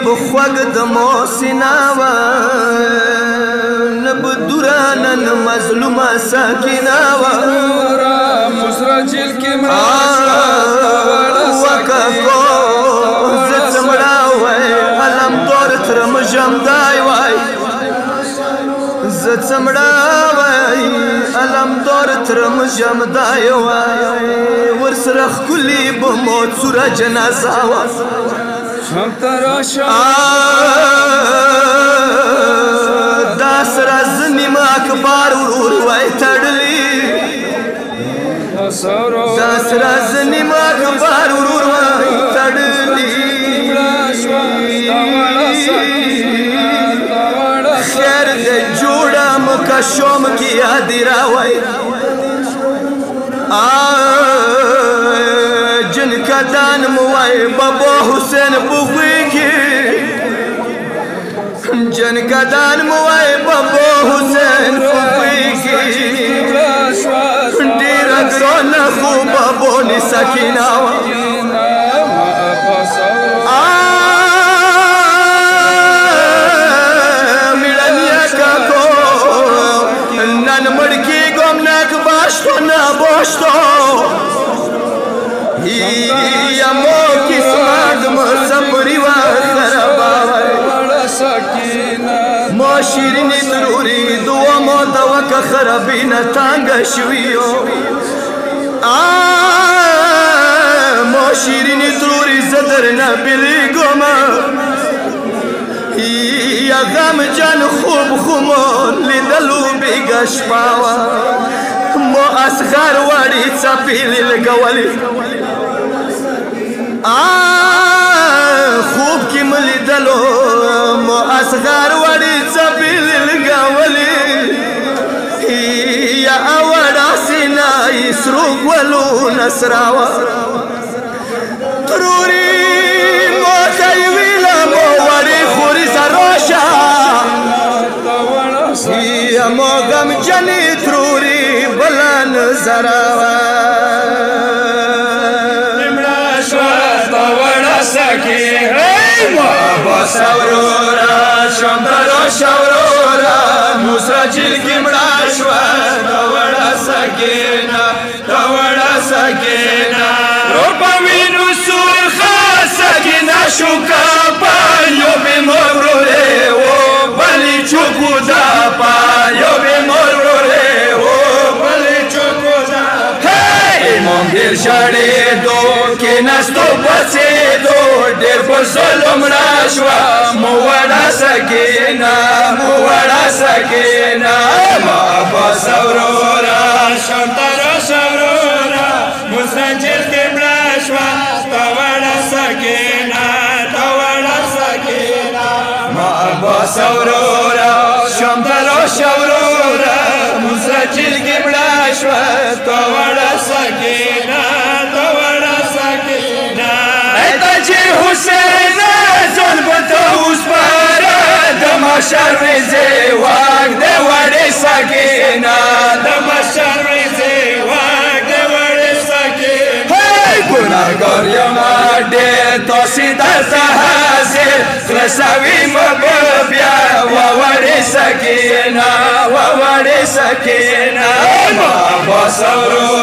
بخوگ د موسینا و نب دورانن مظلوم ساکینا و مسرا جیل کی مرا وککو زتمڑا وای علم دور ترم جمدای وای زتمڑا وای علم دور ترم جمدای وای ورسرخ کلی بموت سورا جنازه وای دا سره زنیم اکبر ورور وای تړلی دا سره زنیم اکبر ورور وای تړلی خیر دې جوړه مکه شوم کی یادی راوای جن کا دان موای بابا حسین بوغوی کی جن کا دان موای بابا حسین بوغوی کی دیر اگرون خوب بابونی سکینہ میرنیا کاکو نن مڑکی گم نک باشتو نباشتو یا مو قسمت مصبری و خرابای مو شیرینی ضروری دعا مو دوکا خرابین تانگ شویو مو شیرینی ضروری زدر نبیلی گوما یا غم جان خوب خمون لیدلو بیگش پاوا مو اسخار واری چپیلی لگولی خوب کی ملی دلو مو اسغار وڑی چپیل لگاولی یا اوڑا سینائی سروگ ولو نسراوا تروری مو تیویلا مو وڑی خوری سروشا یا مو غم جنی تروری بلن زراوا سورورا شمدارو شورورا مسرا جیل کی مڑاشوا دوڑا سکینا روپا وینو سور خاص سکینا شوکا پایو بی مرورے وہ بلی چوکو دا پایو بی مرورے وہ بلی چوکو دا مونگیر شاڑے دو کی نستو پسے دو دیر پر ظلم راشوا موڑا سکینا مابا سورورا شمتارا سورورا مسنجل کے براشوا توڑا سکینا مابا سورورا شمتارا سورورا مسنجل کے براشوا توڑا سکینا حسین ظلمتا اس پارا دمشر رزے واق دے وڑی سکینا دمشر رزے واق دے وڑی سکینا گناہگار یما دے تو سیدھا حاضر رسوی مبیا وڑی سکینا بابا سورو